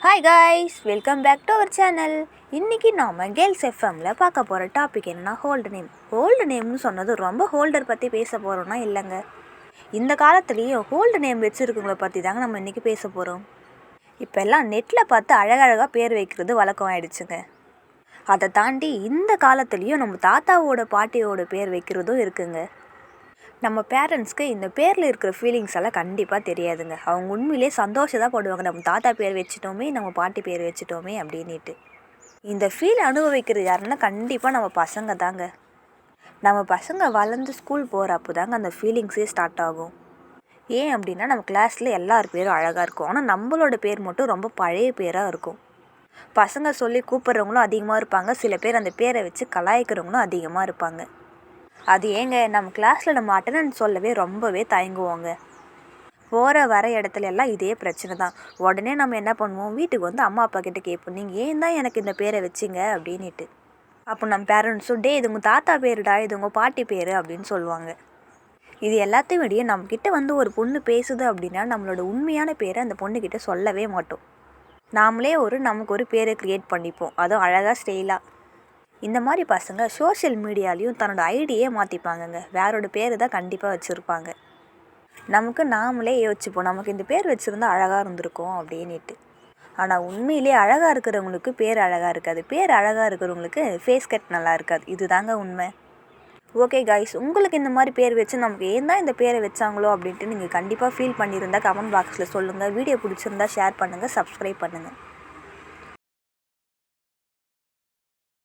Hi guys, welcome back to our channel. இன்றைக்கி நாம் girls எஃப்எம்மில் பார்க்க போகிற டாபிக் என்னென்னா ஹோல்டு நேம். ஹோல்டு நேம்னு சொன்னது ரொம்ப ஹோல்டர் பற்றி பேச போகிறோன்னா இல்லைங்க. இந்த காலத்துலேயும் ஹோல்டு நேம் வச்சுருக்கவங்கள பற்றி தாங்க நம்ம இன்றைக்கி பேச போகிறோம். இப்போ எல்லாம் நெட்டில் பார்த்து அழகழகாக பேர் வைக்கிறது வழக்கம் ஆகிடுச்சுங்க. அதை தாண்டி இந்த காலத்துலேயும் நம்ம தாத்தாவோட பாட்டியோட பேர் வைக்கிறதும் இருக்குங்க. நம்ம பேரண்ட்ஸ்க்கு இந்த பேரில் இருக்கிற ஃபீலிங்ஸ் எல்லாம் கண்டிப்பாக தெரியாதுங்க. அவங்க உண்மையிலே சந்தோஷம் படுவாங்க, நம்ம தாத்தா பேர் வச்சுட்டோமே, நம்ம பாட்டி பேர் வச்சுட்டோமே அப்படின்ட்டு. இந்த ஃபீல் அனுபவிக்கிறது யாருன்னா கண்டிப்பாக நம்ம பசங்க தாங்க. நம்ம பசங்க வளர்ந்து ஸ்கூல் போகிறப்போ தாங்க அந்த ஃபீலிங்ஸே ஸ்டார்ட் ஆகும். ஏன் அப்படின்னா, நம்ம கிளாஸில் எல்லார் பேரும் அழகாக இருக்கும், ஆனால் நம்மளோட பேர் மட்டும் ரொம்ப பழைய பேராக இருக்கும். பசங்க சொல்லி கூப்பிட்றவங்களும் அதிகமாக இருப்பாங்க, சில பேர் அந்த பேரை வச்சு கலாய்க்கிறவங்களும் அதிகமாக இருப்பாங்க. அது ஏங்க, நம்ம கிளாஸில் நம்ம அட்டெண்டன்ஸ் சொல்லவே ரொம்பவே தயங்குவோங்க. போகிற வர இடத்துல எல்லாம் இதே பிரச்சனை தான். உடனே நம்ம என்ன பண்ணுவோம், வீட்டுக்கு வந்து அம்மா அப்பா கிட்டே கேட்போம், நீங்கள் ஏன் தான் எனக்கு இந்த பேரை வச்சிங்க அப்படின்ட்டு. அப்போ நம்ம பேரண்ட்ஸும், இது உங்கள் தாத்தா பேருடா, இது உங்கள் பாட்டி பேர் அப்படின்னு சொல்லுவாங்க. இது எல்லாத்தையும் விட நம்மக்கிட்ட வந்து ஒரு பொண்ணு பேசுது அப்படின்னா நம்மளோட உண்மையான பேரை அந்த பொண்ணுக்கிட்ட சொல்லவே மாட்டோம். நாமளே நமக்கு ஒரு பேரை க்ரியேட் பண்ணிப்போம், அதுவும் அழகாக ஸ்டைலாக. இந்த மாதிரி பசங்க சோஷியல் மீடியாலையும் தன்னோட ஐடியே மாற்றிப்பாங்கங்க. வேறோட பேர் தான் கண்டிப்பாக வச்சுருப்பாங்க. நமக்கு நாமளே யோசிச்சுப்போம், நமக்கு இந்த பேர் வச்சுருந்தா அழகாக இருந்திருக்கோம் அப்படின்ட்டு. ஆனால் உண்மையிலே அழகாக இருக்கிறவங்களுக்கு பேர் அழகாக இருக்காது, பேர் அழகாக இருக்கிறவங்களுக்கு ஃபேஸ் கட் நல்லா இருக்காது. இதுதாங்க உண்மை. ஓகே காய்ஸ், உங்களுக்கு இந்த மாதிரி பேர் வச்சு நமக்கு ஏன் தான் இந்த பேரை வச்சாங்களோ அப்படின்ட்டு நீங்கள் கண்டிப்பாக ஃபீல் பண்ணியிருந்தால் கமெண்ட் பாக்ஸில் சொல்லுங்கள். வீடியோ பிடிச்சிருந்தா ஷேர் பண்ணுங்கள், சப்ஸ்கிரைப் பண்ணுங்கள்.